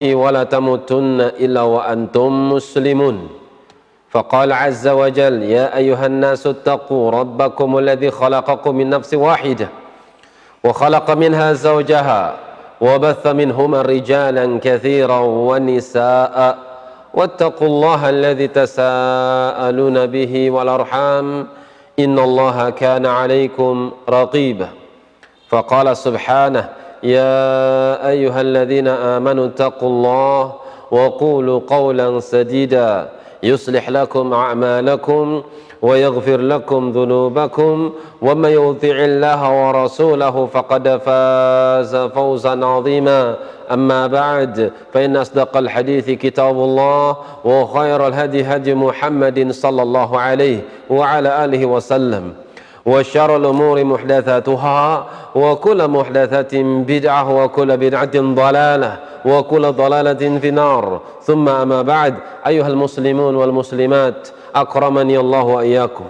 ولا تموتن إلا وأنتم مسلمون فقال عز وجل يا أيها الناس اتقوا ربكم الذي خلقكم من نفس واحدة وخلق منها زوجها وبث منهما رجالا كثيرا ونساء واتقوا الله الذي تساءلون به والأرحام إن الله كان عليكم رقيبا فقال سبحانه يا أيها الذين آمنوا اتقوا الله وقولوا قولا سديدا يصلح لكم أعمالكم ويغفر لكم ذنوبكم ومن يطع الله ورسوله فقد فاز فوزا عظيما أما بعد فإن أصدق الحديث كتاب الله وخير الهدي هدي محمد صلى الله عليه وعلى آله وسلم وشر الأمور محدثاتها وكل محدثة بدعة وكل بدعة ضلالة وكل ضلالة في النار ثم أما بعد أيها المسلمون والmuslimat akramani Allah wa iyyakum.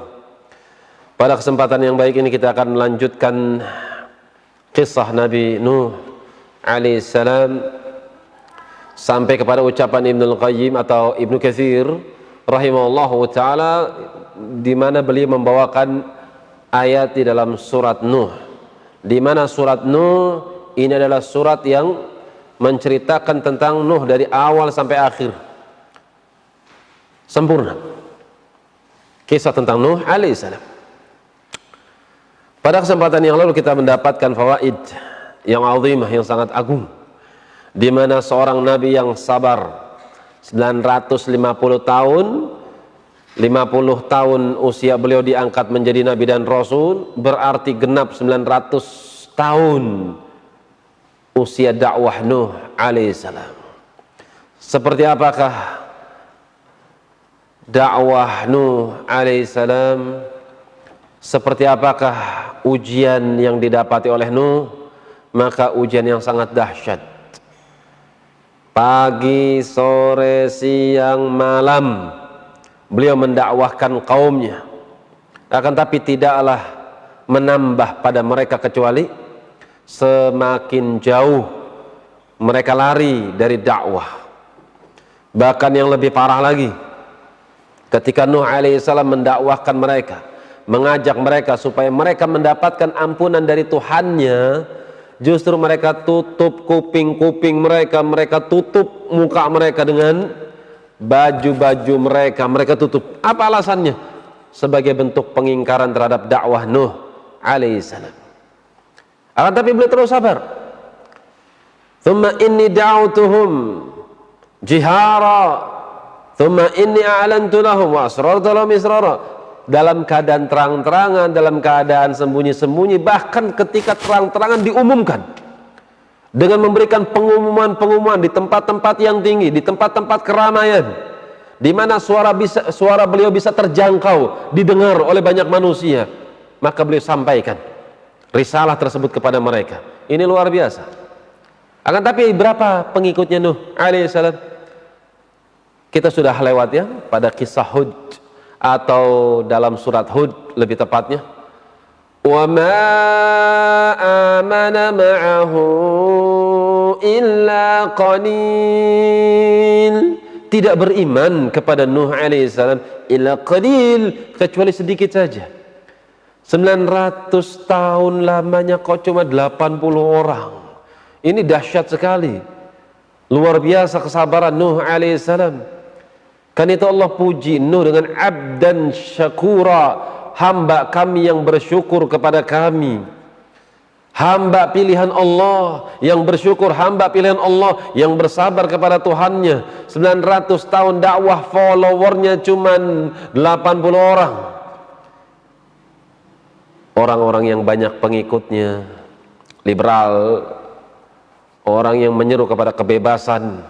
Pada kesempatan yang baik ini kita akan melanjutkan kisah Nabi Nuh alaihissalam sampai kepada ucapan Ibnu Qayyim atau Ibnu Katsir rahimahullahu taala di mana beliau membawakan ayat di dalam surat Nuh, di mana surat Nuh ini adalah surat yang menceritakan tentang Nuh dari awal sampai akhir, sempurna kisah tentang Nuh alaihissalam. Pada kesempatan yang lalu kita mendapatkan fawaid yang azimah, yang sangat agung, di mana seorang nabi yang sabar 950 tahun, 50 tahun usia beliau diangkat menjadi nabi dan rasul, berarti genap 900 tahun usia dakwah Nuh alaihissalam. Seperti apakah dakwah Nuh alaihissalam? Seperti apakah ujian yang didapati oleh Nuh? Maka ujian yang sangat dahsyat. Pagi, sore, siang, malam beliau mendakwahkan kaumnya, akan tapi tidaklah menambah pada mereka kecuali semakin jauh mereka lari dari dakwah. Bahkan yang lebih parah lagi, ketika Nuh alaihissalam mendakwahkan mereka, mengajak mereka supaya mereka mendapatkan ampunan dari Tuhannya, justru mereka tutup kuping-kuping mereka, mereka tutup muka mereka dengan baju-baju mereka, mereka tutup. Apa alasannya? Sebagai bentuk pengingkaran terhadap dakwah Nuh alaihissalam. Akan tapi beliau terus sabar. Thumma inni da'utuhum jihara thumma inni a'lantu lahum wa asrartu lahum israra. Dalam keadaan terang-terangan, dalam keadaan sembunyi-sembunyi, bahkan ketika terang-terangan diumumkan dengan memberikan pengumuman-pengumuman di tempat-tempat yang tinggi, di tempat-tempat keramaian, di mana suara beliau bisa terjangkau, didengar oleh banyak manusia, maka beliau sampaikan risalah tersebut kepada mereka. Ini luar biasa. Akan tapi berapa pengikutnya Nuh alaihissalam? Kita sudah lewat ya pada kisah Hud, atau dalam surat Hud lebih tepatnya, wa ma amana ma'ahu illa qalil. Tidak beriman kepada Nuh alaihissalam illa qalil, kecuali sedikit saja. 900 tahun lamanya kok cuma 80 orang. Ini dahsyat sekali, luar biasa kesabaran Nuh alaihissalam. Kan itu Allah puji Nuh dengan abdan syakura, hamba kami yang bersyukur kepada kami, hamba pilihan Allah yang bersyukur, hamba pilihan Allah yang bersabar kepada Tuhannya. 900 tahun dakwah, followernya cuman 80 orang. Orang-orang yang banyak pengikutnya liberal, orang yang menyeru kepada kebebasan,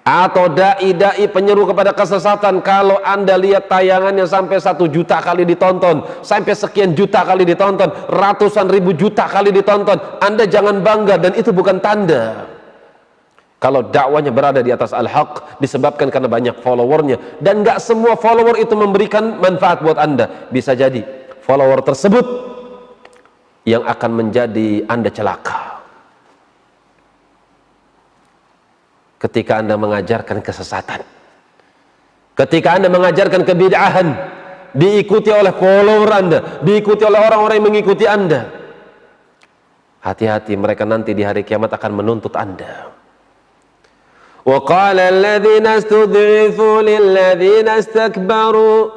atau dai-dai penyeru kepada kesesatan. Kalau Anda lihat tayangannya sampai 1 juta kali ditonton, sampai sekian juta kali ditonton, ratusan ribu juta kali ditonton, Anda jangan bangga, dan itu bukan tanda kalau dakwanya berada di atas al-haq, disebabkan karena banyak followernya. Dan gak semua follower itu memberikan manfaat buat Anda. Bisa jadi follower tersebut yang akan menjadi Anda celaka. ketika Anda mengajarkan kesesatan, ketika Anda mengajarkan kebid'ahan, diikuti oleh follower Anda, diikuti oleh orang-orang yang mengikuti Anda. Hati-hati, mereka nanti di hari kiamat akan menuntut Anda. Wa qala alladhina istud'ifu lilladhina istakbaru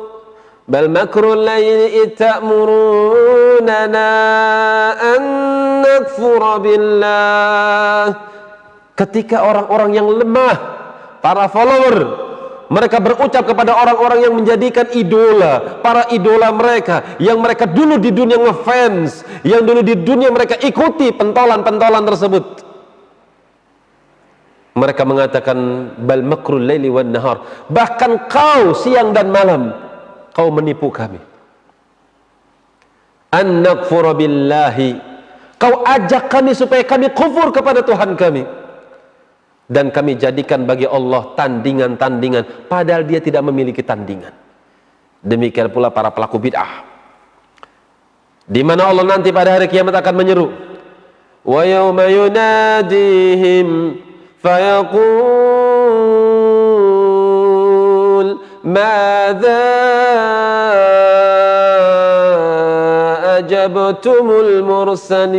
bal makrul layli id ta'murunana an nakfura billah. Ketika orang-orang yang lemah, para follower, mereka berucap kepada orang-orang yang menjadikan idola, para idola mereka, yang mereka dulu di dunia ngefans, yang dulu di dunia mereka ikuti pentolan-pentolan tersebut. Mereka mengatakan bal makrul laili wan nahar, bahkan kau siang dan malam kau menipu kami. An nakfura billahi, kau ajak kami supaya kami kufur kepada Tuhan kami, dan kami jadikan bagi Allah tandingan-tandingan padahal dia tidak memiliki tandingan. Demikian pula para pelaku bid'ah, di mana Allah nanti pada hari kiamat akan menyeru, wa yauma yunadihim fayaqul madza ajabtumul mursalin,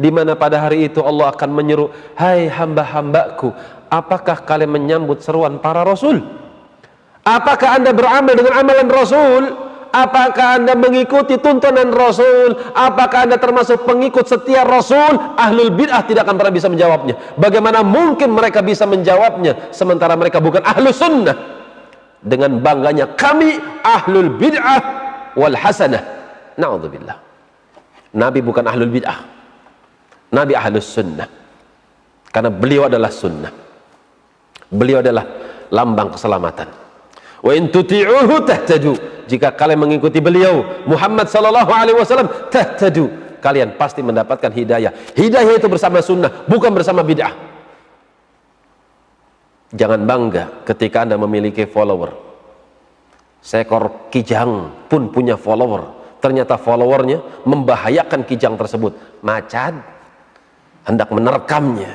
di mana pada hari itu Allah akan menyeru, hai hamba-hambaku, apakah kalian menyambut seruan para rasul? Apakah Anda beramal dengan amalan rasul? Apakah Anda mengikuti tuntunan rasul? Apakah Anda termasuk pengikut setia rasul? Ahlul bid'ah tidak akan pernah bisa menjawabnya. Bagaimana mungkin mereka bisa menjawabnya sementara mereka bukan ahlus sunnah? Dengan bangganya, kami ahlul bid'ah wal hasanah. Na'udzubillah. Nabi bukan ahlul bid'ah, Nabi ahlus sunnah, karena beliau adalah sunnah, beliau adalah lambang keselamatan. Wa in tuti'uhu tahtadu, jika kalian mengikuti beliau Muhammad sallallahu alaihi wasallam, tahtadu, kalian pasti mendapatkan hidayah. Hidayah itu bersama sunnah, bukan bersama bid'ah. Jangan bangga ketika Anda memiliki follower. Seekor kijang pun punya follower, ternyata followernya membahayakan kijang tersebut. Macan hendak menerkamnya.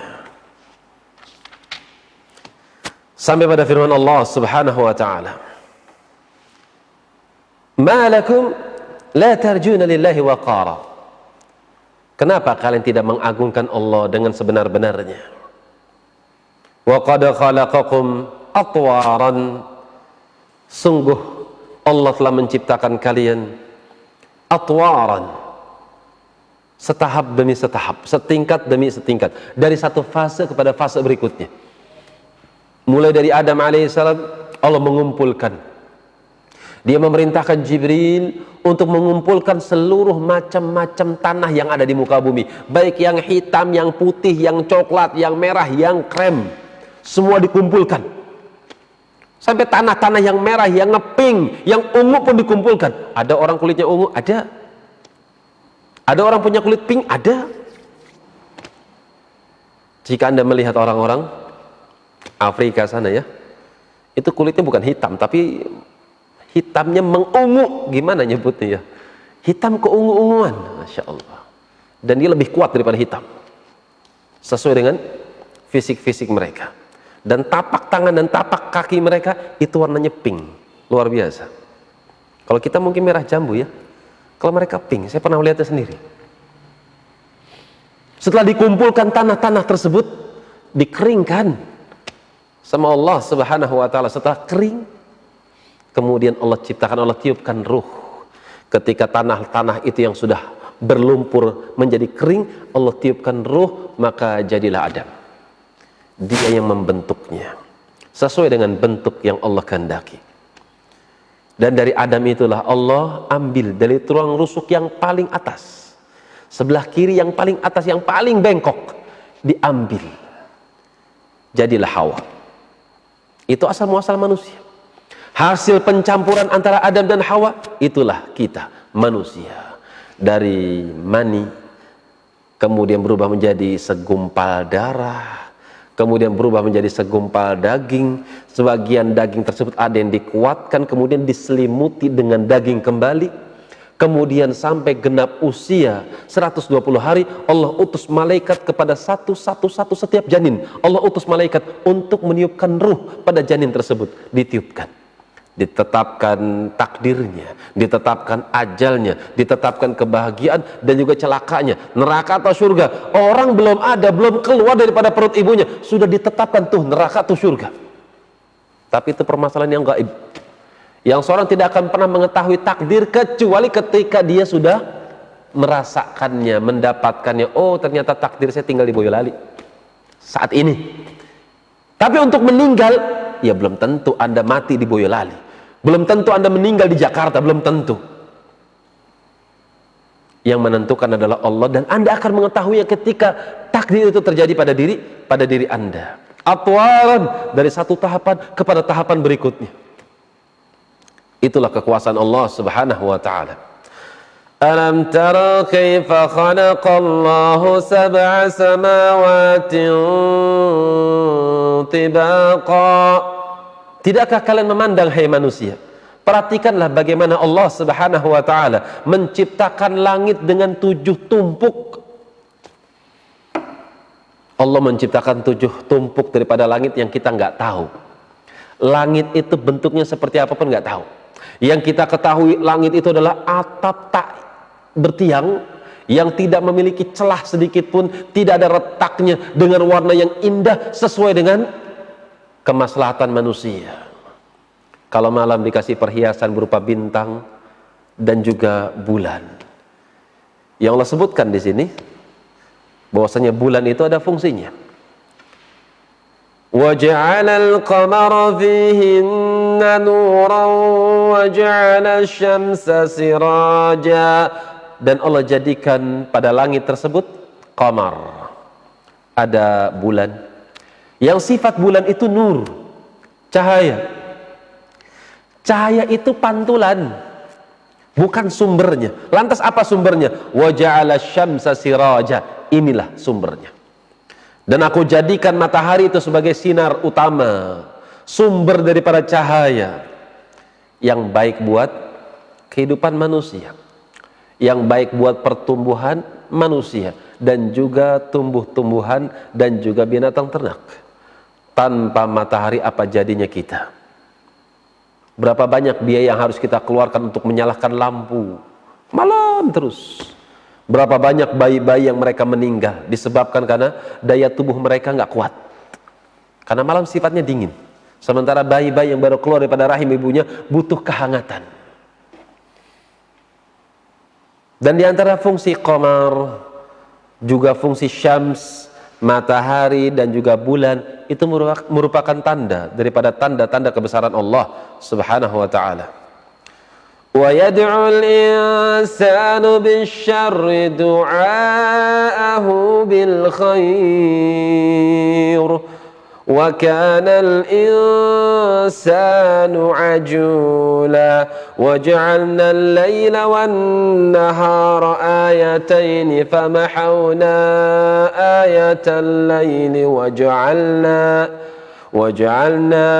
Sampai pada firman Allah subhanahu wa ta'ala, ma lakum la tarjuna lillahi waqara, kenapa kalian tidak mengagungkan Allah dengan sebenar-benarnya? Wa qad khalaqakum atwaran, sungguh Allah telah menciptakan kalian atwaran, setahap demi setahap, setingkat demi setingkat, dari satu fase kepada fase berikutnya. Mulai dari Adam alaihissalam, Allah mengumpulkan, dia memerintahkan Jibril untuk mengumpulkan seluruh macam-macam tanah yang ada di muka bumi, baik yang hitam, yang putih, yang coklat, yang merah, yang krem, semua dikumpulkan. Sampai tanah-tanah yang merah, yang ngeping, yang ungu pun dikumpulkan. Ada orang kulitnya ungu, ada. Ada orang punya kulit pink, ada. Jika Anda melihat orang-orang Afrika sana ya, itu kulitnya bukan hitam, tapi hitamnya mengungu. Gimana nyebutnya ya? Hitam keungu-unguan, Masya Allah. Dan dia lebih kuat daripada hitam, sesuai dengan fisik-fisik mereka. Dan tapak tangan dan tapak kaki mereka itu warnanya pink, luar biasa. Kalau kita mungkin merah jambu ya, kalau mereka pink, saya pernah melihatnya sendiri. Setelah dikumpulkan tanah-tanah tersebut, dikeringkan sama Allah subhanahu wa ta'ala. Setelah kering, kemudian Allah ciptakan, Allah tiupkan ruh. Ketika tanah-tanah itu yang sudah berlumpur menjadi kering, Allah tiupkan ruh, maka jadilah Adam. Dia yang membentuknya sesuai dengan bentuk yang Allah kehendaki. Dan dari Adam itulah Allah ambil dari tulang rusuk yang paling atas, sebelah kiri yang paling atas, yang paling bengkok, diambil, jadilah Hawa. Itu asal muasal manusia. Hasil pencampuran antara Adam dan Hawa, itulah kita manusia. Dari mani, kemudian berubah menjadi segumpal darah, kemudian berubah menjadi segumpal daging. Sebagian daging tersebut ada yang dikuatkan, kemudian diselimuti dengan daging kembali. Kemudian sampai genap usia 120 hari, Allah utus malaikat kepada satu setiap janin. Allah utus malaikat untuk meniupkan ruh pada janin tersebut. Ditiupkan, ditetapkan takdirnya, ditetapkan ajalnya, ditetapkan kebahagiaan dan juga celakanya, neraka atau surga. Orang belum ada, belum keluar daripada perut ibunya, sudah ditetapkan tuh neraka atau surga. Tapi itu permasalahan yang gaib, yang seorang tidak akan pernah mengetahui takdir kecuali ketika dia sudah merasakannya, mendapatkannya. Oh, ternyata takdir saya tinggal di Boyolali saat ini. Tapi untuk meninggal, ya belum tentu Anda mati di Boyolali, belum tentu Anda meninggal di Jakarta, belum tentu. Yang menentukan adalah Allah, dan Anda akan mengetahuinya ketika takdir itu terjadi pada diri Anda. Atwaran, dari satu tahapan kepada tahapan berikutnya. Itulah kekuasaan Allah Subhanahu wa ta'ala. Alam tara kaifa khalaqallahu sab'a samawatin tibaqa. Tidakkah kalian memandang, hai manusia? Perhatikanlah bagaimana Allah Subhanahu wa ta'ala menciptakan langit dengan 7 tumpuk. Allah menciptakan 7 tumpuk daripada langit yang kita nggak tahu. Langit itu bentuknya seperti apa pun nggak tahu. Yang kita ketahui, langit itu adalah atap tak bertiang yang tidak memiliki celah sedikit pun, tidak ada retaknya, dengan warna yang indah sesuai dengan kemaslahatan manusia. Kalau malam dikasih perhiasan berupa bintang dan juga bulan. Yang Allah sebutkan di sini bahwasanya bulan itu ada fungsinya. وَجَعَلَ الْقَمَرَ فِيهِنَّ نُورًا وَجَعَلَ الشَّمْسَ سِرَاجًا. Dan Allah jadikan pada langit tersebut qamar, ada bulan, yang sifat bulan itu nur, cahaya. Cahaya itu pantulan, bukan sumbernya. Lantas apa sumbernya? وَجَعَلَ الشَّمْسَ سِرَاجًا. Inilah sumbernya. Dan aku jadikan matahari itu sebagai sinar utama, sumber daripada cahaya yang baik buat kehidupan manusia, yang baik buat pertumbuhan manusia, dan juga tumbuh-tumbuhan dan juga binatang ternak. Tanpa matahari apa jadinya kita? Berapa banyak biaya yang harus kita keluarkan untuk menyalakan lampu malam terus? Berapa banyak bayi-bayi yang mereka meninggal disebabkan karena daya tubuh mereka nggak kuat, karena malam sifatnya dingin, sementara bayi-bayi yang baru keluar daripada rahim ibunya butuh kehangatan. Dan diantara fungsi qamar, juga fungsi syams, matahari dan juga bulan, itu merupakan tanda daripada tanda-tanda kebesaran Allah Subhanahu wa ta'ala. وَيَدْعُ الْإِنسَانُ بِالشَّرِّ دُعَاءَهُ بِالْخَيْرِ وَكَانَ الْإِنسَانُ عَجُولًا وَجَعَلْنَا اللَّيْلَ وَالنَّهَارَ آيَتَيْنِ فَمَحَوْنَا آيَةَ اللَّيْلِ وَجَعَلْنَا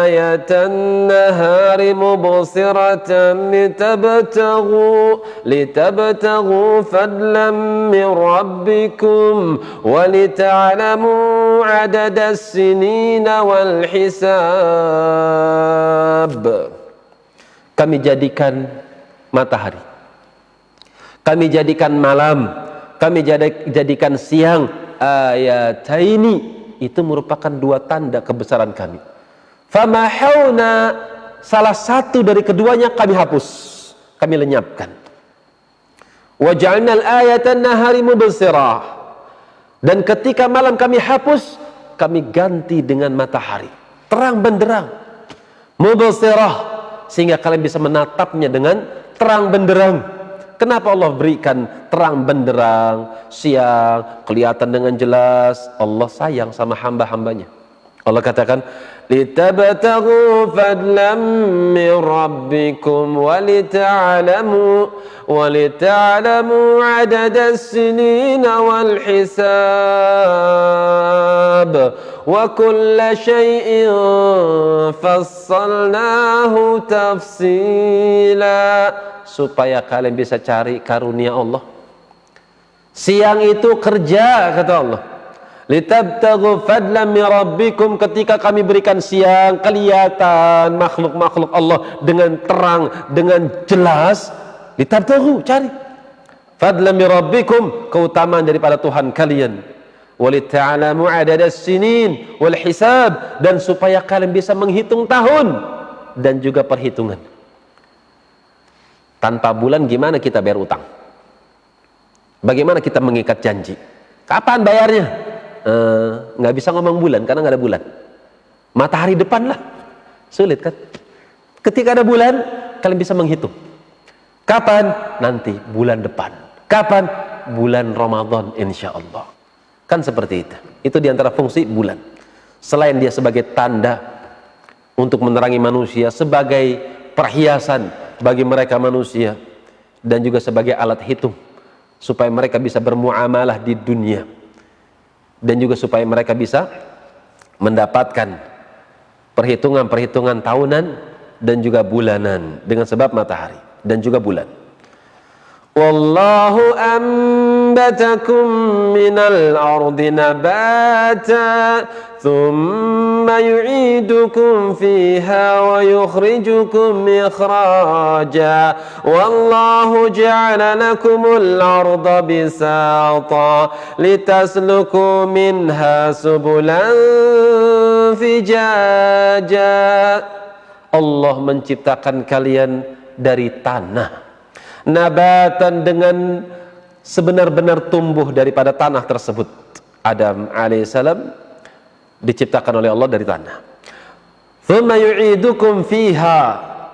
آيَةَ النَّهَارِ مُبْصِرَةً لِتَبْتَغُوا فَضْلًا مِّن رَّبِّكُمْ وَلِتَعْلَمُوا عَدَدَ السِّنِينَ وَالْحِسَابَ. Kami jadikan matahari, kami jadikan malam, kami jadikan siang, ayataini, itu merupakan 2 tanda kebesaran kami. Famahawna, salah satu dari keduanya kami hapus, kami lenyapkan. Waja'alnal ayatan nahari mubsirah, dan ketika malam kami hapus, kami ganti dengan matahari, terang benderang, mubsirah, sehingga kalian bisa menatapnya dengan terang benderang. Kenapa Allah berikan terang benderang, siang, kelihatan dengan jelas? Allah sayang sama hamba-hambanya. Allah katakan, litabtaghu fadlan min rabbikum walita'lamu 'adada as-sinina wal hisab. kitab wa kulla syai'in fassalnahu tafsila, supaya kalian bisa cari karunia Allah. Siang itu kerja, kata Allah. Litabtaghu fadlan min rabbikum, ketika kami berikan siang, kelihatan makhluk-makhluk Allah dengan terang, dengan jelas. Litabtaghu, cari fadlan min rabbikum, keutamaan daripada Tuhan kalian. Walita'lamu adadas sinin wal hisab, dan supaya kalian bisa menghitung tahun dan juga perhitungan. Tanpa bulan gimana kita bayar utang? Bagaimana kita mengikat janji? Kapan bayarnya? Nggak bisa ngomong bulan karena nggak ada bulan. Matahari depan lah, sulit kan? Ketika ada bulan, kalian bisa menghitung. Kapan? Nanti bulan depan. Kapan? Bulan Ramadan insya Allah. Kan seperti itu. Itu diantara fungsi bulan. Selain dia sebagai tanda untuk menerangi manusia, sebagai perhiasan bagi mereka manusia, dan juga sebagai alat hitung supaya mereka bisa bermuamalah di dunia, dan juga supaya mereka bisa mendapatkan perhitungan-perhitungan tahunan dan juga bulanan dengan sebab matahari dan juga bulan. Wallahu ambatakum minal ardi nabata thumma yu'idukum fiha wa yukhrijukum ikhraja wallahu ja'ala lakumul arda bisata litasluku minha subulan fijaja. Allah menciptakan kalian dari tanah, nabatan, dengan sebenar-benar tumbuh daripada tanah tersebut. Adam alaihissalam diciptakan oleh Allah dari tanah. Thumma yu'idukum fiha,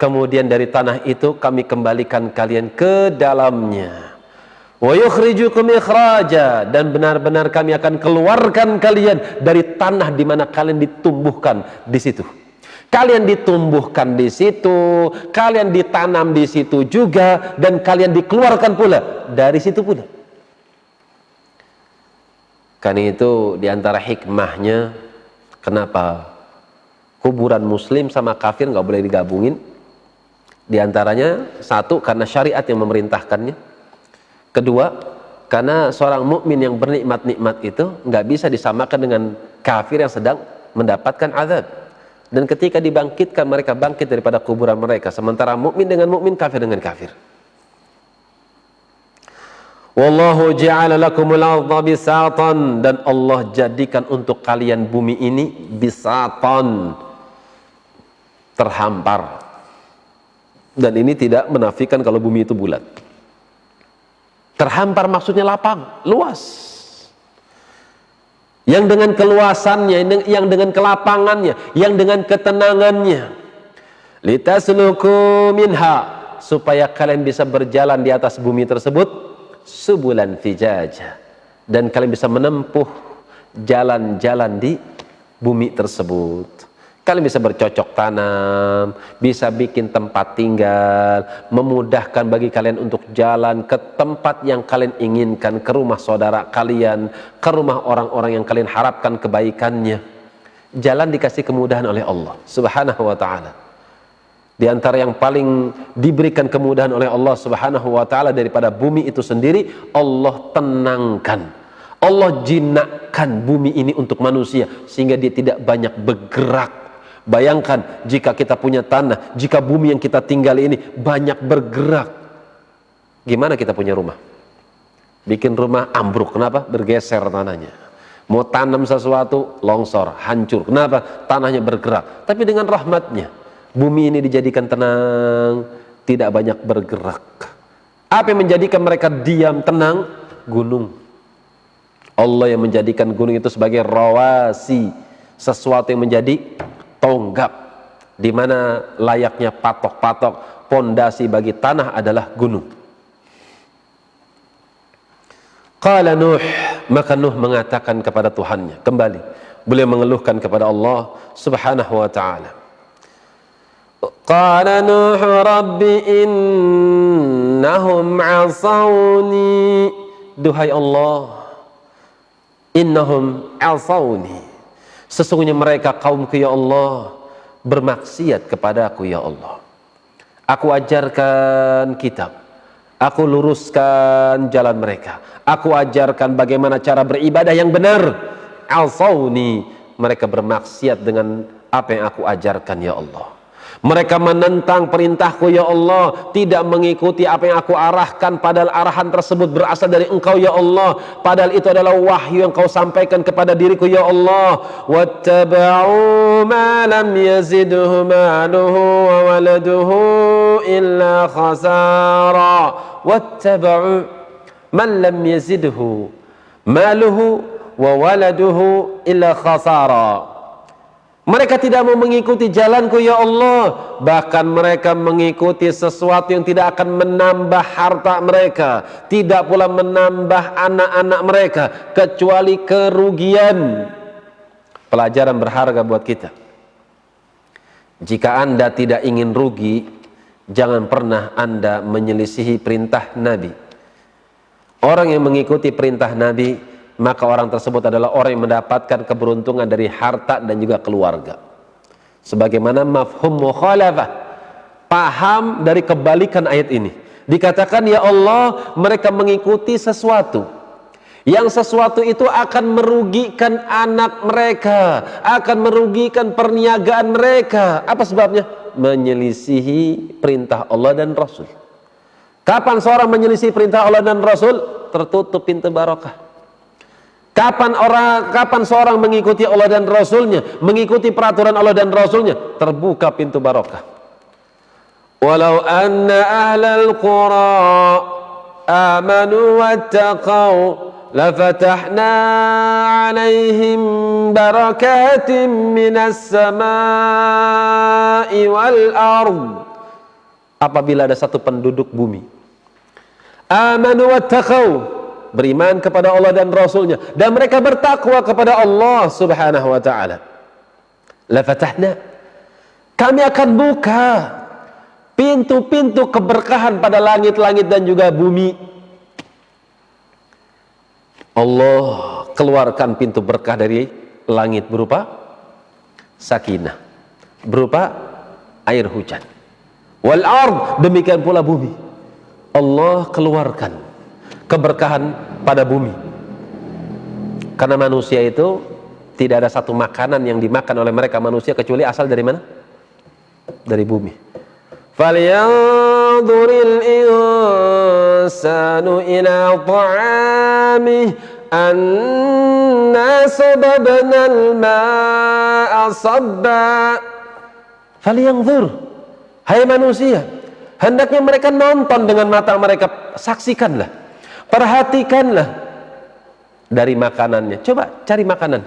kemudian dari tanah itu kami kembalikan kalian ke dalamnya. Wa yukhrijukum ikhraja, dan benar-benar kami akan keluarkan kalian dari tanah di mana kalian ditumbuhkan di situ. Kalian ditumbuhkan di situ, kalian ditanam di situ juga, dan kalian dikeluarkan pula dari situ pula. Karena itu diantara hikmahnya kenapa kuburan muslim sama kafir nggak boleh digabungin. Diantaranya satu, karena syariat yang memerintahkannya. Kedua, karena seorang mukmin yang bernikmat-nikmat itu nggak bisa disamakan dengan kafir yang sedang mendapatkan azab. Dan ketika dibangkitkan, mereka bangkit daripada kuburan mereka, sementara mukmin dengan mukmin, kafir dengan kafir. Wallahu ja'ala lakumul arda bisatan, dan Allah jadikan untuk kalian bumi ini bisatan, terhampar. Dan ini tidak menafikan kalau bumi itu bulat. Terhampar maksudnya lapang, luas. Yang dengan keluasannya, yang dengan kelapangannya, yang dengan ketenangannya. Litasluku minha, supaya kalian bisa berjalan di atas bumi tersebut subulan fijaja, dan kalian bisa menempuh jalan-jalan di bumi tersebut. Kalian bisa bercocok tanam, bisa bikin tempat tinggal, memudahkan bagi kalian untuk jalan ke tempat yang kalian inginkan, ke rumah saudara kalian, ke rumah orang-orang yang kalian harapkan kebaikannya. Jalan dikasih kemudahan oleh Allah Subhanahu wa ta'ala. Di antara yang paling diberikan kemudahan oleh Allah Subhanahu wa ta'ala daripada bumi itu sendiri, Allah tenangkan, Allah jinakkan bumi ini untuk manusia sehingga dia tidak banyak bergerak. Bayangkan jika kita punya tanah, jika bumi yang kita tinggali ini banyak bergerak, gimana kita punya rumah? Bikin rumah ambruk, kenapa? Bergeser tanahnya. Mau tanam sesuatu, longsor, hancur. Kenapa? Tanahnya bergerak. Tapi dengan rahmatnya, bumi ini dijadikan tenang, tidak banyak bergerak. Apa yang menjadikan mereka diam, tenang? Gunung. Allah yang menjadikan gunung itu sebagai rawasi, sesuatu yang menjadi tonggak, di mana layaknya patok-patok, pondasi bagi tanah adalah gunung. Qala Nuh, maka Nuh mengatakan kepada Tuhannya, kembali beliau mengeluhkan kepada Allah Subhanahu wa ta'ala. Qala Nuh rabbi innahum asawni, duhai Allah, innahum asawni, Sesungguhnya mereka kaumku ya Allah bermaksiat kepadaku ya Allah. Aku ajarkan kitab, aku luruskan jalan mereka, aku ajarkan bagaimana cara beribadah yang benar. Alsauni, mereka bermaksiat dengan apa yang aku ajarkan ya Allah. Mereka menentang perintahku ya Allah, tidak mengikuti apa yang aku arahkan, padahal arahan tersebut berasal dari Engkau ya Allah, padahal itu adalah wahyu yang Kau sampaikan kepada diriku ya Allah. Wattaba'u ma lam yazidhu maluhu wa waladuhu illa khasara. Wattaba'u man lam yazidhu maluhu wa waladuhu illa khasara. Mereka tidak mau mengikuti jalanku ya Allah, bahkan mereka mengikuti sesuatu yang tidak akan menambah harta mereka, tidak pula menambah anak-anak mereka, kecuali kerugian. Pelajaran berharga buat kita. Jika Anda tidak ingin rugi, jangan pernah Anda menyelisihi perintah Nabi. Orang yang mengikuti perintah Nabi, maka orang tersebut adalah orang yang mendapatkan keberuntungan dari harta dan juga keluarga. Sebagaimana mafhum mukhalafah, paham dari kebalikan ayat ini. Dikatakan ya Allah, mereka mengikuti sesuatu yang sesuatu itu akan merugikan anak mereka, akan merugikan perniagaan mereka. Apa sebabnya? Menyelisihi perintah Allah dan Rasul. Kapan seorang menyelisih perintah Allah dan Rasul? Tertutup pintu barokah. Kapan seorang mengikuti Allah dan Rasulnya, mengikuti peraturan Allah dan Rasulnya, terbuka pintu barokah. Walau anna ahlal qura amanu wattaqau lafatahna alaihim barakatim minas samai wal ard. Apabila ada satu penduduk bumi amanu wattaqau, beriman kepada Allah dan Rasulnya, dan mereka bertakwa kepada Allah subhanahu wa ta'ala, la fatahna, kami akan buka pintu-pintu keberkahan pada langit-langit dan juga bumi. Allah keluarkan pintu berkah dari langit berupa sakinah, berupa air hujan. Wal ard, demikian pula bumi. Allah keluarkan keberkahan pada bumi. Karena manusia itu tidak ada satu makanan yang dimakan oleh mereka manusia kecuali asal dari mana? Dari bumi. Falyanzuril insanu ila ta'amih anna sababnal ma'a sabba. Falyanzur, hai manusia, hendaknya mereka nonton dengan mata mereka, saksikanlah, perhatikanlah dari makanannya. Coba cari makanan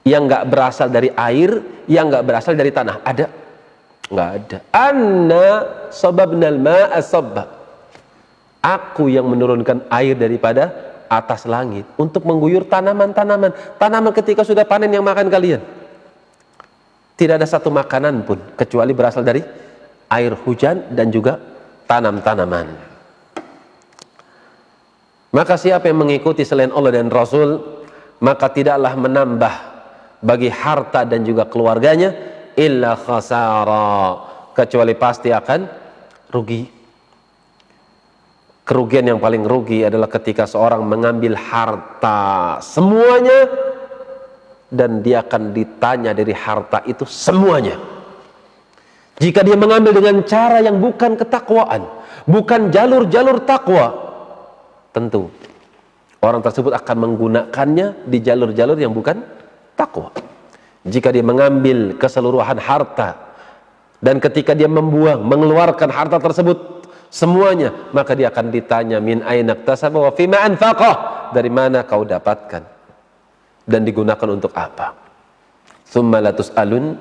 yang nggak berasal dari air, yang nggak berasal dari tanah. Ada? Nggak ada. Anna sababnal ma'a sabba. Aku yang menurunkan air daripada atas langit untuk mengguyur tanaman-tanaman. Tanaman ketika sudah panen yang makan kalian. Tidak ada satu makanan pun kecuali berasal dari air hujan dan juga tanam-tanaman. Maka siapa yang mengikuti selain Allah dan Rasul, maka tidaklah menambah bagi harta dan juga keluarganya illa khasara, kecuali pasti akan rugi. Kerugian yang paling rugi adalah ketika seorang mengambil harta semuanya dan dia akan ditanya dari harta itu semuanya. Jika dia mengambil dengan cara yang bukan ketakwaan, bukan jalur-jalur takwa, tentu orang tersebut akan menggunakannya di jalur-jalur yang bukan takwa. Jika dia mengambil keseluruhan harta dan ketika dia membuang, mengeluarkan harta tersebut semuanya, maka dia akan ditanya min aina iktasaba wa fima anfaqah, dari mana kau dapatkan dan digunakan untuk apa. Tsumma latus'alun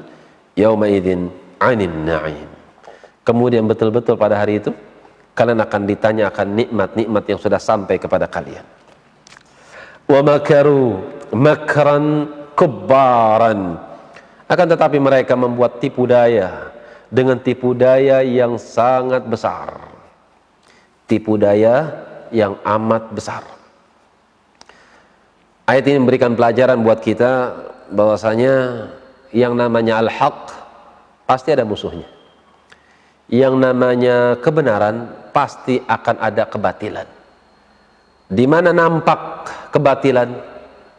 yauma idzin 'anil na'im. Kemudian betul-betul pada hari itu kalian akan ditanya akan nikmat-nikmat yang sudah sampai kepada kalian. Wa makaru makran kubbaran. Akan tetapi mereka membuat tipu daya dengan tipu daya yang sangat besar. Tipu daya yang amat besar. Ayat ini memberikan pelajaran buat kita bahwasanya yang namanya al-haq pasti ada musuhnya. Yang namanya kebenaran pasti akan ada kebatilan. Di mana nampak kebatilan,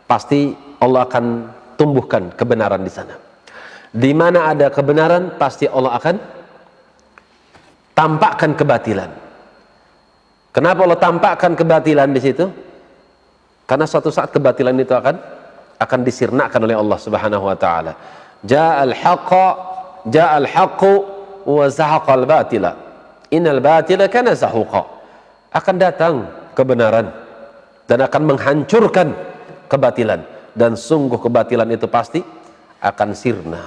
pasti Allah akan tumbuhkan kebenaran di sana. Di mana ada kebenaran, pasti Allah akan tampakkan kebatilan. Kenapa Allah tampakkan kebatilan di situ? Karena suatu saat kebatilan itu akan disirnakan oleh Allah Subhanahu wa taala. Ja'al haqqu wa zahaqal batila. Innal batila kana zahuqa. Akan datang kebenaran dan akan menghancurkan kebatilan, dan sungguh kebatilan itu pasti akan sirna.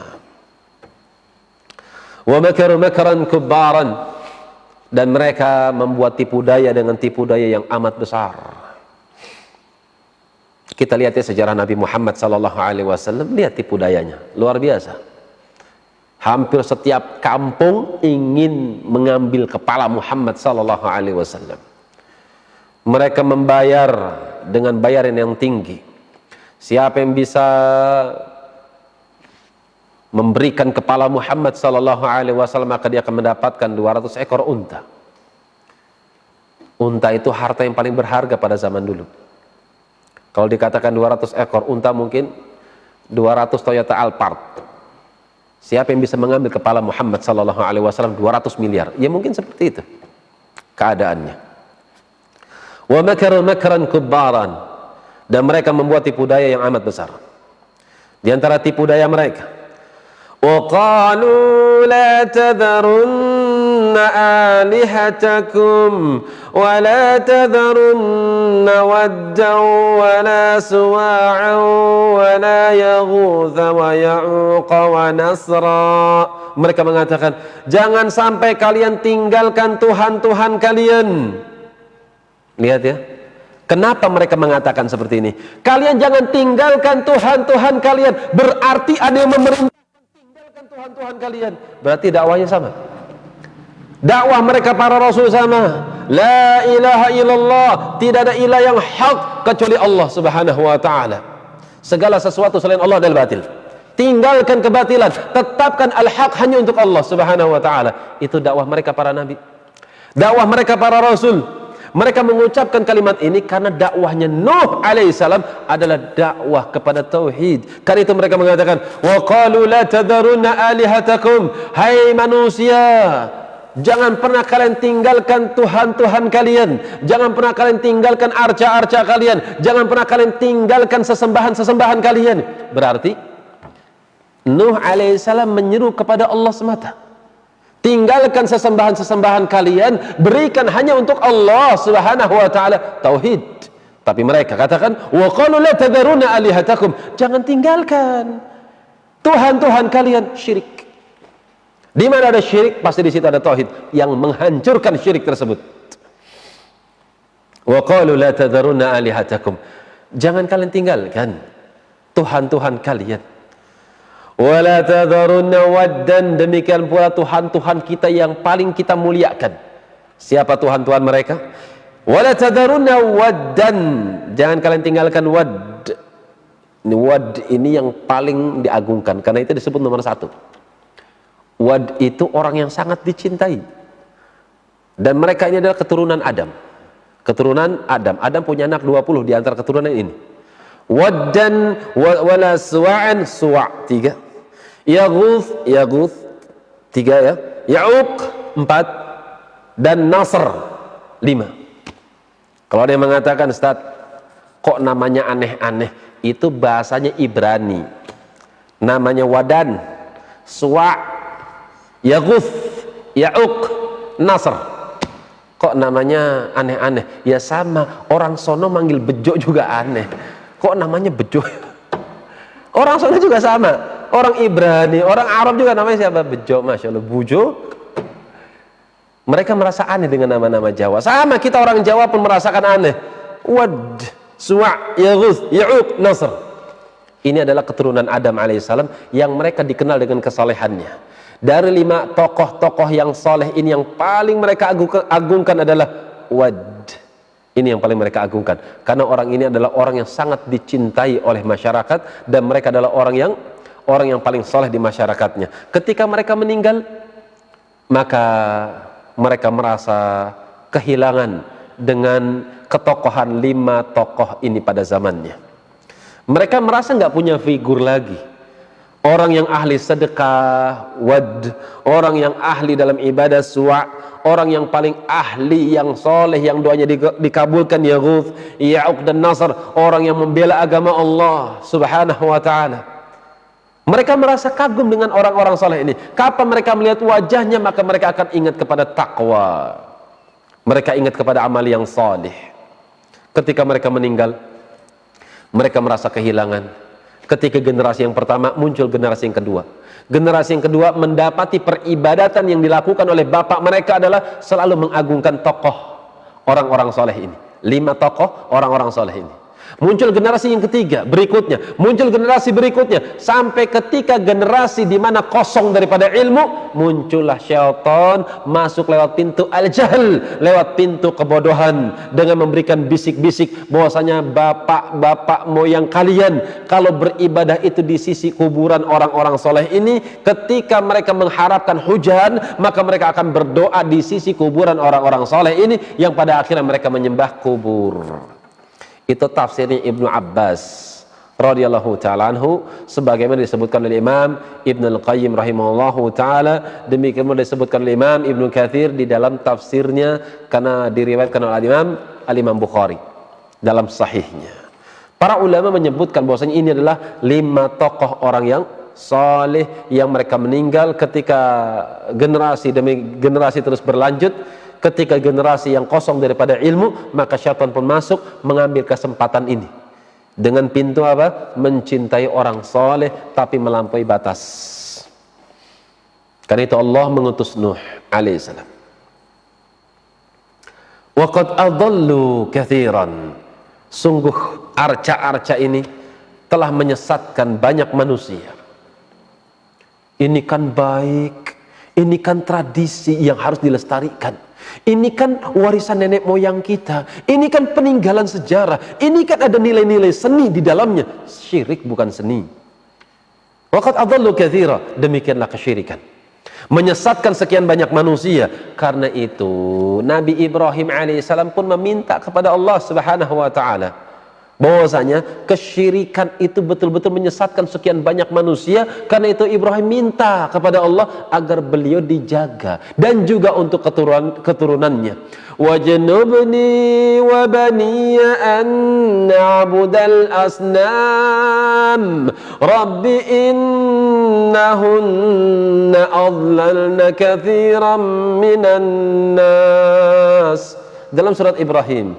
Wa makaru makran kubbaran, dan mereka membuat tipu daya dengan tipu daya yang amat besar. Kita lihat ya sejarah Nabi Muhammad sallallahu alaihi wasallam, lihat tipu dayanya, luar biasa. Hampir setiap kampung ingin mengambil kepala Muhammad sallallahu alaihi wasallam. Mereka membayar dengan bayaran yang tinggi. Siapa yang bisa memberikan kepala Muhammad sallallahu alaihi wasallam, maka dia akan mendapatkan 200 ekor unta. Unta itu harta yang paling berharga pada zaman dulu. Kalau dikatakan 200 ekor unta, mungkin 200 Toyota Alphard. Siapa yang bisa mengambil kepala Muhammad sallallahu alaihi wasallam 200 miliar? Ya mungkin seperti itu keadaannya. Wa makaru makran kubbaran, dan mereka membuat tipu daya yang amat besar. Di antara tipu daya mereka, wa qalu la tadharunna alihatakum wa la tadharunna waddan wa la suwa'an wa la yaghutha wa ya'uqa wa nasra. Mereka mengatakan, jangan sampai kalian tinggalkan Tuhan-Tuhan kalian. Lihat ya, kenapa mereka mengatakan seperti ini? Kalian jangan tinggalkan Tuhan-Tuhan kalian, berarti ada yang memerintahkan tinggalkan Tuhan-Tuhan kalian. Berarti dakwahnya sama. Dakwah mereka para rasul sama. La ilaha illallah, tidak ada ilah yang hak kecuali Allah Subhanahu wa taala. Segala sesuatu selain Allah adalah batil. Tinggalkan kebatilan, tetapkan al-haq hanya untuk Allah Subhanahu wa taala. Itu dakwah mereka para nabi. Dakwah mereka para rasul. Mereka mengucapkan kalimat ini karena dakwahnya Nuh alaihissalam adalah dakwah kepada tauhid. Karena itu mereka mengatakan, wa qalu la tadharunna alihatakum, hai manusia, jangan pernah kalian tinggalkan Tuhan-Tuhan kalian, jangan pernah kalian tinggalkan arca-arca kalian, jangan pernah kalian tinggalkan sesembahan-sesembahan kalian. Berarti Nuh alaihissalam menyeru kepada Allah semata. Tinggalkan sesembahan-sesembahan kalian, berikan hanya untuk Allah Subhanahu wa taala tauhid. Tapi mereka katakan, wa qalu la tadharunna alihatakum, jangan tinggalkan Tuhan-Tuhan kalian, syirik. Di mana ada syirik, pasti di situ ada tauhid yang menghancurkan syirik tersebut. Wa qalu la tadharunna alihatakum, jangan kalian tinggalkan Tuhan-Tuhan kalian. Wala tadharunna waddan, demikian pula Tuhan-Tuhan kita yang paling kita muliakan. Siapa Tuhan-Tuhan mereka? Wala tadharunna waddan, jangan kalian tinggalkan wad. Ini wad ini yang paling diagungkan, karena itu disebut nomor 1. Wad itu orang yang sangat dicintai. Dan mereka ini adalah keturunan Adam. Keturunan Adam. Adam punya anak 20 di antara keturunan ini. Waddan wala suwa'an, suwa' 3. Yaghuz 3 ya. Ya'uq 4 dan Nasr 5. Kalau ada yang mengatakan, Ustaz, kok namanya aneh-aneh? Itu bahasanya Ibrani. Namanya Wadan, Suwa', Yaghuz, Ya'uq, Nasr. Kok namanya aneh-aneh? Ya sama, orang sono manggil Bejo juga aneh. Kok namanya Bejo? Orang sono juga sama. Orang Ibrani, orang Arab juga namanya siapa? Bejo, Masya Allah, Bujo. Mereka merasa aneh dengan nama-nama Jawa. Sama, kita orang Jawa pun merasakan aneh. Wad, Suwa', Yaghuz, Ya'uq, Nasr. Ini adalah keturunan Adam alaihissalam yang mereka dikenal dengan kesalehannya. Dari 5 tokoh-tokoh yang soleh ini, yang paling mereka agungkan adalah Wad. Ini yang paling mereka agungkan, karena orang ini adalah orang yang sangat dicintai oleh masyarakat, dan mereka adalah orang yang paling soleh di masyarakatnya. Ketika mereka meninggal, maka mereka merasa kehilangan dengan ketokohan 5 tokoh ini pada zamannya. Mereka merasa nggak punya figur lagi. Orang yang ahli sedekah, wad, orang yang ahli dalam ibadah suwa, orang yang paling ahli, yang soleh, yang doanya dikabulkan, ya Ghuth, Ya'uq dan Nasr, orang yang membela agama Allah subhanahu wa ta'ala. Mereka merasa kagum dengan orang-orang soleh ini. Kapan mereka melihat wajahnya, maka mereka akan ingat kepada takwa. Mereka ingat kepada amal yang salih. Ketika mereka meninggal, mereka merasa kehilangan. Ketika generasi yang pertama, muncul generasi yang kedua. Generasi yang kedua mendapati peribadatan yang dilakukan oleh bapak mereka adalah selalu mengagungkan tokoh orang-orang soleh ini. 5 tokoh orang-orang soleh ini. Muncul generasi yang ketiga, berikutnya, muncul generasi berikutnya, sampai ketika generasi di mana kosong daripada ilmu, muncullah syaitan masuk lewat pintu al-jahl, lewat pintu kebodohan, dengan memberikan bisik-bisik bahwasanya bapak moyang kalian kalau beribadah itu di sisi kuburan orang-orang soleh ini, ketika mereka mengharapkan hujan, maka mereka akan berdoa di sisi kuburan orang-orang soleh ini, yang pada akhirnya mereka menyembah kubur. Itu tafsirnya Ibnu Abbas radhiyallahu ta'ala anhu, sebagaimana disebutkan oleh Imam Ibnu Al-Qayyim rahimahullahu ta'ala. Demikian disebutkan oleh Imam Ibnu Katsir di dalam tafsirnya, karena diriwayatkan oleh Al-Imam Bukhari dalam sahihnya. Para ulama menyebutkan bahwasanya ini adalah 5 tokoh orang yang saleh yang mereka meninggal ketika generasi demi generasi terus berlanjut. Ketika generasi yang kosong daripada ilmu, maka syaitan pun masuk mengambil kesempatan ini dengan pintu apa? Mencintai orang soleh tapi melampaui batas. Karena itu Allah mengutus Nuh alaihissalam. Wa qad adallu katsiran. Sungguh arca-arca ini telah menyesatkan banyak manusia. Ini kan baik, ini kan tradisi yang harus dilestarikan. Ini kan warisan nenek moyang kita. Ini kan peninggalan sejarah. Ini kan ada nilai-nilai seni di dalamnya. Syirik bukan seni. Waqad adallu katsira. Demikianlah kesyirikan. Menyesatkan sekian banyak manusia. Karena itu Nabi Ibrahim alaihissalam pun meminta kepada Allah subhanahu wa ta'ala bahwasanya kesyirikan itu betul-betul menyesatkan sekian banyak manusia. Karena itu Ibrahim minta kepada Allah agar beliau dijaga dan juga untuk keturunannya. Wajnubni wa baniya an na'budal asnam rabbi innahunna adlalna katsiran minan nas. Dalam surat Ibrahim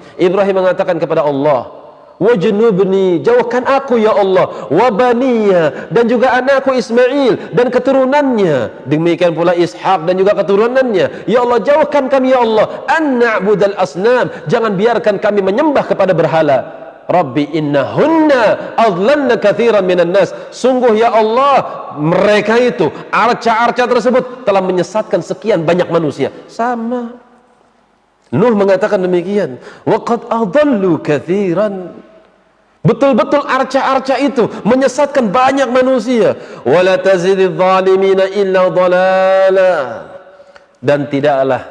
mengatakan kepada Allah, wajnubni, jauhkan aku ya Allah, wabaniya, dan juga anakku Ismail dan keturunannya, demikian pula Ishak dan juga keturunannya, ya Allah jauhkan kami ya Allah an na'budal asnam, jangan biarkan kami menyembah kepada berhala. Rabbi innahunna adlalna katsiran minan nas, sungguh ya Allah mereka itu, arca-arca tersebut telah menyesatkan sekian banyak manusia. Sama Nuh mengatakan demikian, waqad adallu katsiran. Betul-betul arca-arca itu menyesatkan banyak manusia. Wala tazididz zalimina illa dhalala. Dan tidaklah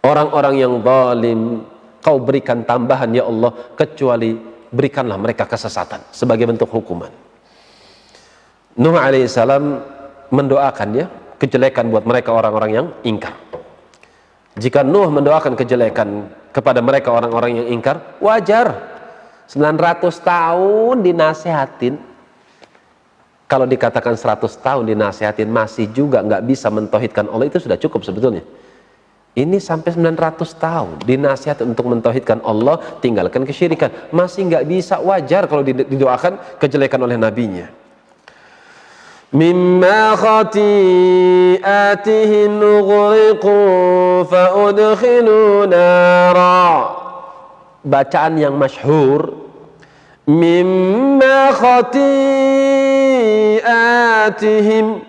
orang-orang yang zalim kau berikan tambahan ya Allah, kecuali berikanlah mereka kesesatan sebagai bentuk hukuman. Nuh alaihissalam mendoakan ya kejelekan buat mereka orang-orang yang ingkar. Jika Nuh mendoakan kejelekan kepada mereka orang-orang yang ingkar, wajar. 900 tahun dinasehatin. Kalau dikatakan 100 tahun dinasehatin masih juga nggak bisa mentauhidkan Allah, itu sudah cukup sebetulnya. Ini sampai 900 tahun dinasihat untuk mentauhidkan Allah, tinggalkan kesyirikan, masih nggak bisa, wajar kalau didoakan kejelekan oleh nabinya. Mimma khati'atihim ughriqu fa'udkhilu nara. Bacaan yang masyhur, mimma khati'atihim,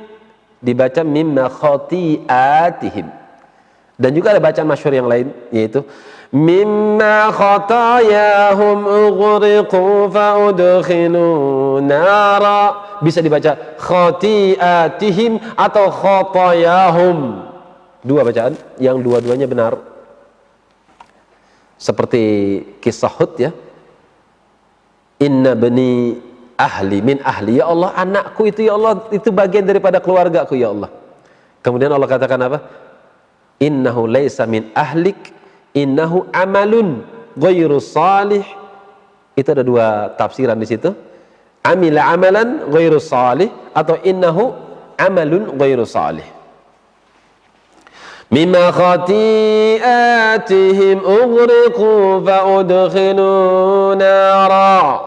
dibaca mimma khati'atihim. Dan juga ada bacaan masyhur yang lain, yaitu mimma khatayahum ughriqu faudkhilu nara. Bisa dibaca khati'atihim atau khatayahum. Dua bacaan, yang dua-duanya benar. Seperti kisah Hud ya. Inna bani ahli min ahli, ya Allah anakku itu ya Allah itu bagian daripada keluargaku ya Allah. Kemudian Allah katakan apa? Innahu laisa min ahlik, innahu amalun ghairu salih. Itu ada dua tafsiran di situ. Amila amalan ghairu salih atau innahu amalun ghairu salih. Mimma khati'atihim ughriqu faudkhilu nara.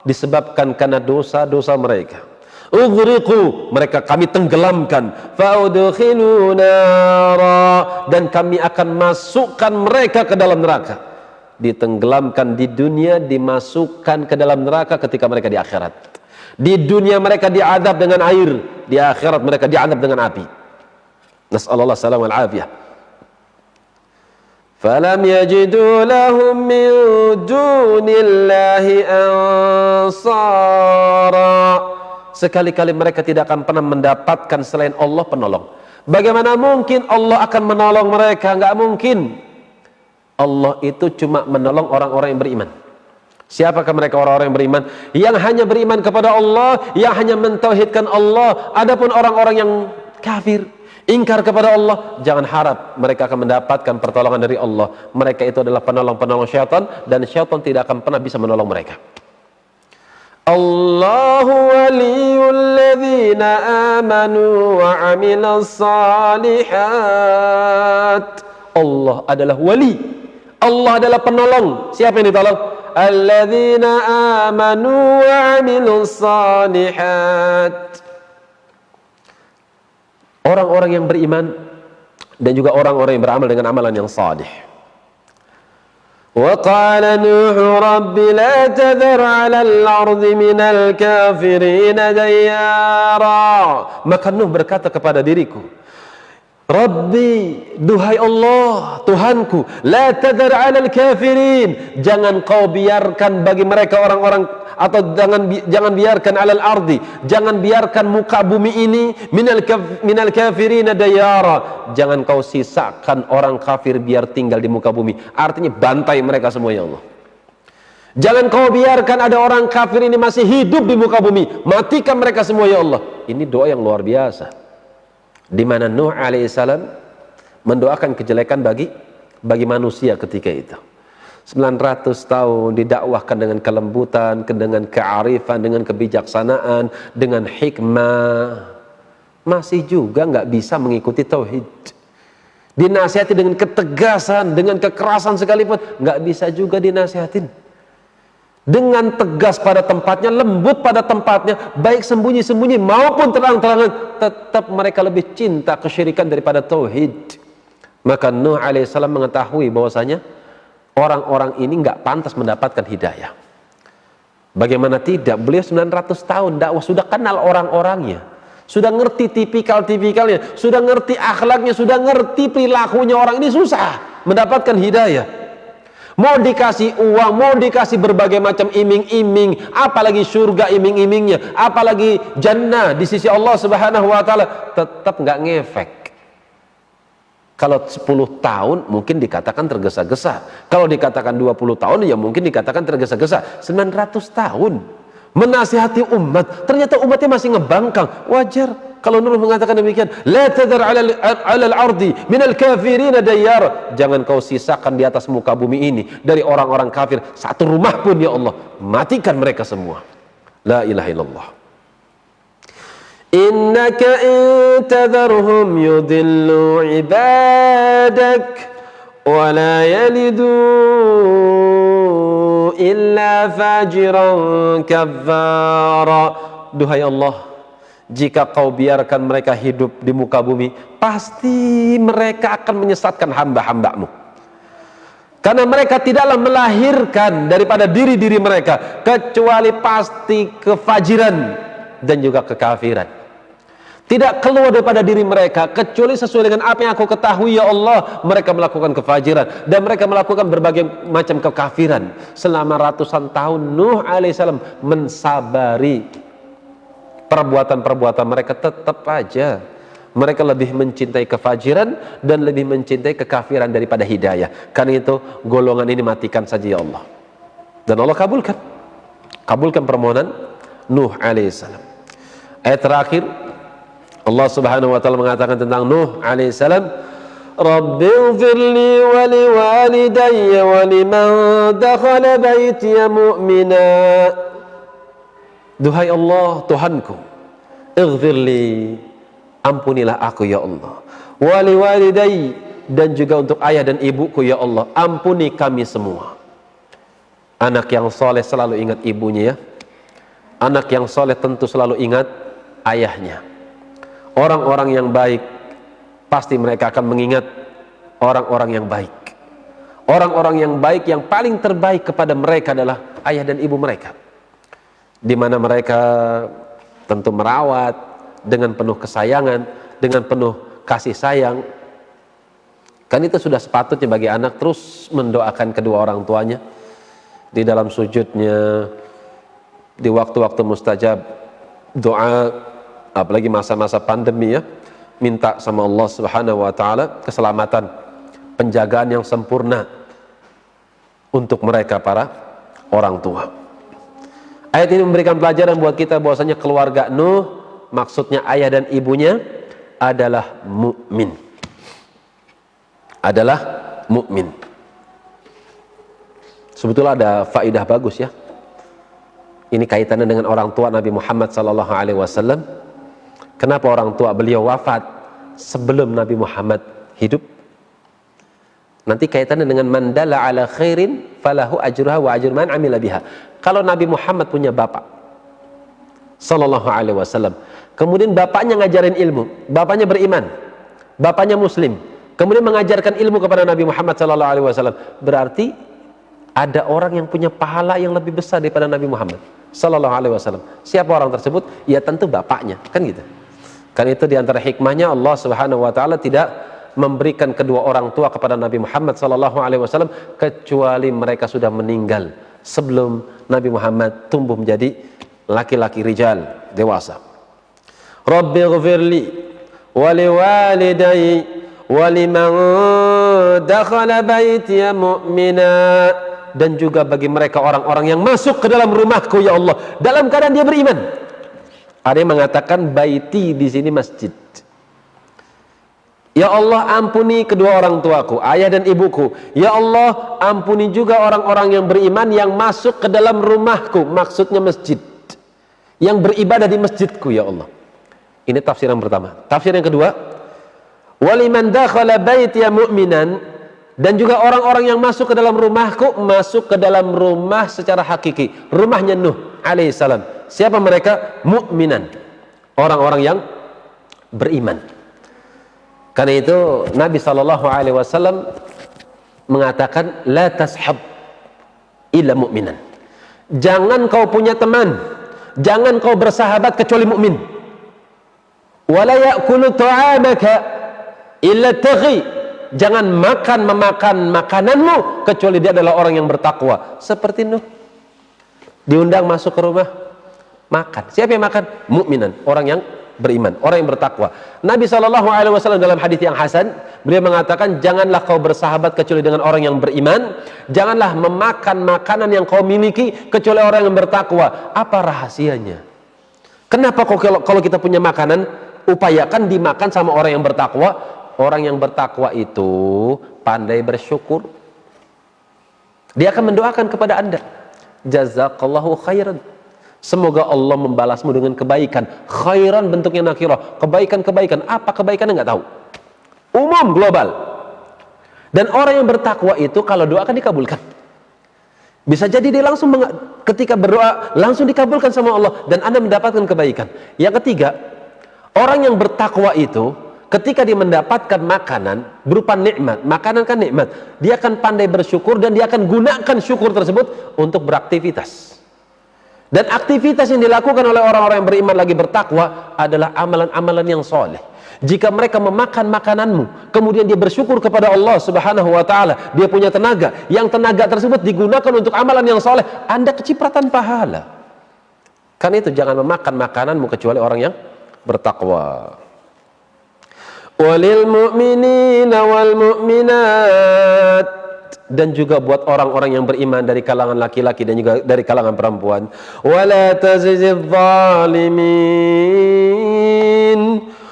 Disebabkan karena dosa-dosa mereka. Ughriqu, mereka kami tenggelamkan. Faudkhilu nara, dan kami akan masukkan mereka ke dalam neraka. Ditenggelamkan di dunia, dimasukkan ke dalam neraka ketika mereka di akhirat. Di dunia mereka diadab dengan air, di akhirat mereka diadab dengan api. Nas'alullah salam wal afiyah. Falam yajidu lahum min dunillahi ansara. Sekali-kali mereka tidak akan pernah mendapatkan selain Allah penolong. Bagaimana mungkin Allah akan menolong mereka? Enggak mungkin. Allah itu cuma menolong orang-orang yang beriman. Siapakah mereka orang-orang yang beriman? Yang hanya beriman kepada Allah, yang hanya mentauhidkan Allah. Adapun orang-orang yang kafir, ingkar kepada Allah, jangan harap mereka akan mendapatkan pertolongan dari Allah. Mereka itu adalah penolong-penolong syaitan, dan syaitan tidak akan pernah bisa menolong mereka. Allahu waliyul ladzina amanu wa amilus salihat. Allah adalah wali. Allah adalah penolong. Siapa yang ditolong? Alladzina amanu wa amilus salihat. Orang-orang yang beriman dan juga orang-orang yang beramal dengan amalan yang salih. Wa qala Nuh rabbi la tadhar 'ala al-ardi minal kafirin dayyara. Maka Nuh berkata kepada diriku, Rabbi, duhai Allah, Tuhanku, la tadhar 'ala al-kafirin, jangan kau biarkan bagi mereka orang-orang, atau jangan biarkan 'alal ardi, jangan biarkan muka bumi ini minal kafirin dayara, jangan kau sisakan orang kafir biar tinggal di muka bumi. Artinya bantai mereka semua ya Allah. Jangan kau biarkan ada orang kafir ini masih hidup di muka bumi, matikan mereka semua ya Allah. Ini doa yang luar biasa, di mana Nuh alaihissalam mendoakan kejelekan bagi manusia ketika itu. 900 tahun didakwahkan dengan kelembutan, dengan kearifan, dengan kebijaksanaan, dengan hikmah, masih juga nggak bisa mengikuti tauhid. Dinasihati dengan ketegasan, dengan kekerasan sekalipun nggak bisa juga dinasihatin. Dengan tegas pada tempatnya, lembut pada tempatnya, baik sembunyi-sembunyi maupun terang-terangan, tetap mereka lebih cinta kesyirikan daripada tauhid. Maka Nuh alaihissalam mengetahui bahwasanya orang-orang ini nggak pantas mendapatkan hidayah. Bagaimana tidak? Beliau 900 tahun dakwah, sudah kenal orang-orangnya, sudah ngerti tipikal-tipikalnya, sudah ngerti akhlaknya, sudah ngerti perilakunya. Orang ini susah mendapatkan hidayah. Mau dikasih uang, mau dikasih berbagai macam iming-iming, apalagi surga iming-imingnya, apalagi jannah di sisi Allah Subhanahu wa taala, tetap nggak ngefek. Kalau 10 tahun mungkin dikatakan tergesa-gesa. Kalau dikatakan 20 tahun ya mungkin dikatakan tergesa-gesa. 900 tahun menasihati umat, ternyata umatnya masih ngebangkang. Wajar kalau Nuh mengatakan demikian. La tadhar 'alal ardi minal kafirin dayyar. Jangan kau sisakan di atas muka bumi ini dari orang-orang kafir satu rumah pun ya Allah. Matikan mereka semua. La ilaha illallah. Innaka intadharhum yudillu ibadak wa la yalidu illa fajiran kaffara. Duhai Allah, jika kau biarkan mereka hidup di muka bumi, pasti mereka akan menyesatkan hamba-hambamu. Karena mereka tidaklah melahirkan daripada diri-diri mereka kecuali pasti kefajiran dan juga kekafiran. Tidak keluar daripada diri mereka kecuali sesuai dengan apa yang aku ketahui ya Allah. Mereka melakukan kefajiran dan mereka melakukan berbagai macam kekafiran. Selama ratusan tahun Nuh alaihissalam mensabari perbuatan-perbuatan mereka, tetap aja mereka lebih mencintai kefajiran dan lebih mencintai kekafiran daripada hidayah. Karena itu golongan ini matikan saja ya Allah. Dan Allah kabulkan permohonan Nuh alaihissalam. Ayat terakhir Allah subhanahu wa ta'ala mengatakan tentang Nuh alaihissalam, Rabbighfirli wa liwalidayya wa liman dakhala baitiya mu'mina. Duhai Allah Tuhanku, ighfirli, ampunilah aku ya Allah, wa liwalidayya, dan juga untuk ayah dan ibuku ya Allah, ampuni kami semua. Anak yang soleh selalu ingat ibunya ya. Anak yang soleh tentu selalu ingat ayahnya. Orang-orang yang baik pasti mereka akan mengingat orang-orang yang baik. Orang-orang yang baik yang paling terbaik kepada mereka adalah ayah dan ibu mereka, di mana mereka tentu merawat dengan penuh kesayangan, dengan penuh kasih sayang. Kan itu sudah sepatutnya bagi anak terus mendoakan kedua orang tuanya di dalam sujudnya, di waktu-waktu mustajab doa, apalagi masa-masa pandemi ya, minta sama Allah subhanahu wa ta'ala keselamatan, penjagaan yang sempurna untuk mereka para orang tua. Ayat ini memberikan pelajaran buat kita bahwasanya keluarga Nuh, maksudnya ayah dan ibunya, adalah mukmin. Adalah mukmin. Sebetulnya ada faidah bagus ya. Ini kaitannya dengan orang tua Nabi Muhammad sallallahu alaihi wasallam. Kenapa orang tua beliau wafat sebelum Nabi Muhammad hidup? Nanti kaitannya dengan mandala ala khairin falahu ajruha wa ajru man amila biha. Kalau Nabi Muhammad punya bapak sallallahu alaihi wasallam, kemudian bapaknya ngajarin ilmu, bapaknya beriman, bapaknya muslim, kemudian mengajarkan ilmu kepada Nabi Muhammad sallallahu alaihi wasallam, berarti ada orang yang punya pahala yang lebih besar daripada Nabi Muhammad sallallahu alaihi wasallam. Siapa orang tersebut? Ya tentu bapaknya, kan gitu. Kan itu diantara hikmahnya Allah subhanahu wa ta'ala tidak memberikan kedua orang tua kepada Nabi Muhammad sallallahu alaihi wasallam kecuali mereka sudah meninggal sebelum Nabi Muhammad tumbuh menjadi laki-laki rijal dewasa. Rabbighfirli wa liwalidayya wa liman dakhala baitiya mu'mina, dan juga bagi mereka orang-orang yang masuk ke dalam rumahku ya Allah dalam keadaan dia beriman. Ada yang mengatakan baiti di sini masjid. Ya Allah, ampuni kedua orang tuaku, ayah dan ibuku. Ya Allah, ampuni juga orang-orang yang beriman yang masuk ke dalam rumahku, maksudnya masjid, yang beribadah di masjidku ya Allah. Ini tafsir yang pertama. Tafsir yang kedua, waliman dakhala baitiya mu'minan, dan juga orang-orang yang masuk ke dalam rumahku, masuk ke dalam rumah secara hakiki, rumahnya Nuh alaihissalam. Siapa mereka? Mu'minan, orang-orang yang beriman. Karena itu Nabi SAW mengatakan la tashab illa mu'minan. Jangan kau punya teman, jangan kau bersahabat kecuali mukmin. Wala ya'kulu ta'amaka illa taghi. Jangan memakan makananmu kecuali dia adalah orang yang bertakwa. Seperti Nuh, diundang masuk ke rumah, makan. Siapa yang makan? Mukminan, orang yang beriman, orang yang bertakwa. Nabi SAW dalam hadis yang hasan, beliau mengatakan, janganlah kau bersahabat kecuali dengan orang yang beriman, janganlah memakan makanan yang kau miliki kecuali orang yang bertakwa. Apa rahasianya? Kenapa kalau kita punya makanan, upayakan dimakan sama orang yang bertakwa. Orang yang bertakwa itu pandai bersyukur. Dia akan mendoakan kepada Anda, jazakallahu khairan, semoga Allah membalasmu dengan kebaikan. Khairan bentuknya nakirah, kebaikan-kebaikan. Apa kebaikannya nggak tahu, umum, global. Dan orang yang bertakwa itu kalau doa akan dikabulkan. Bisa jadi dia langsung ketika berdoa langsung dikabulkan sama Allah dan Anda mendapatkan kebaikan. Yang ketiga, orang yang bertakwa itu ketika dia mendapatkan makanan berupa nikmat, makanan kan nikmat, dia akan pandai bersyukur dan dia akan gunakan syukur tersebut untuk beraktivitas. Dan aktivitas yang dilakukan oleh orang-orang yang beriman lagi bertakwa adalah amalan-amalan yang soleh. Jika mereka memakan makananmu, kemudian dia bersyukur kepada Allah Subhanahu wa ta'ala, dia punya tenaga, yang tenaga tersebut digunakan untuk amalan yang soleh, Anda kecipratan pahala. Karena itu jangan memakan makananmu kecuali orang yang bertakwa. Walil mu'minina wal mu'minat, dan juga buat orang-orang yang beriman dari kalangan laki-laki dan juga dari kalangan perempuan. Wala tazidil zalimin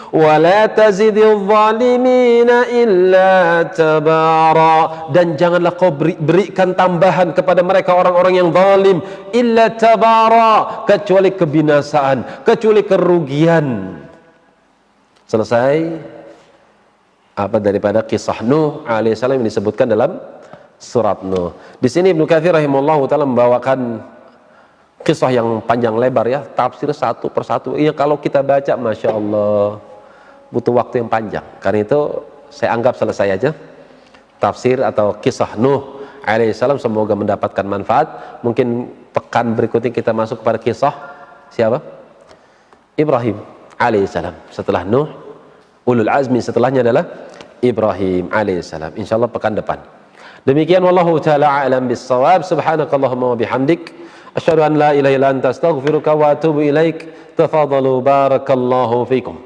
wala tazidil zalimina illa tabara, dan janganlah kau berikan tambahan kepada mereka orang-orang yang zalim, illa tabara, kecuali kebinasaan, kecuali kerugian. Selesai apa daripada kisah Nuh alaihissalam yang disebutkan dalam surat Nuh. Di sini Ibnu Katsir rahimahullah taala membawakan kisah yang panjang lebar ya, tafsir satu persatu. Iya, kalau kita baca Masya Allah butuh waktu yang panjang. Karena itu saya anggap selesai aja tafsir atau kisah Nuh alaihissalam. Semoga mendapatkan manfaat. Mungkin pekan berikutnya kita masuk kepada kisah siapa? Ibrahim alaihissalam. Setelah Nuh, ulul azmi setelahnya adalah Ibrahim alaihissalam. Insyaallah pekan depan. Demikian wallahu taala a'lam bis-shawab. Subhanakallahumma wa bihamdik asyhadu an la ilaha illa anta astaghfiruka wa atubu ilaik. Tafadhalu barakallahu fikum.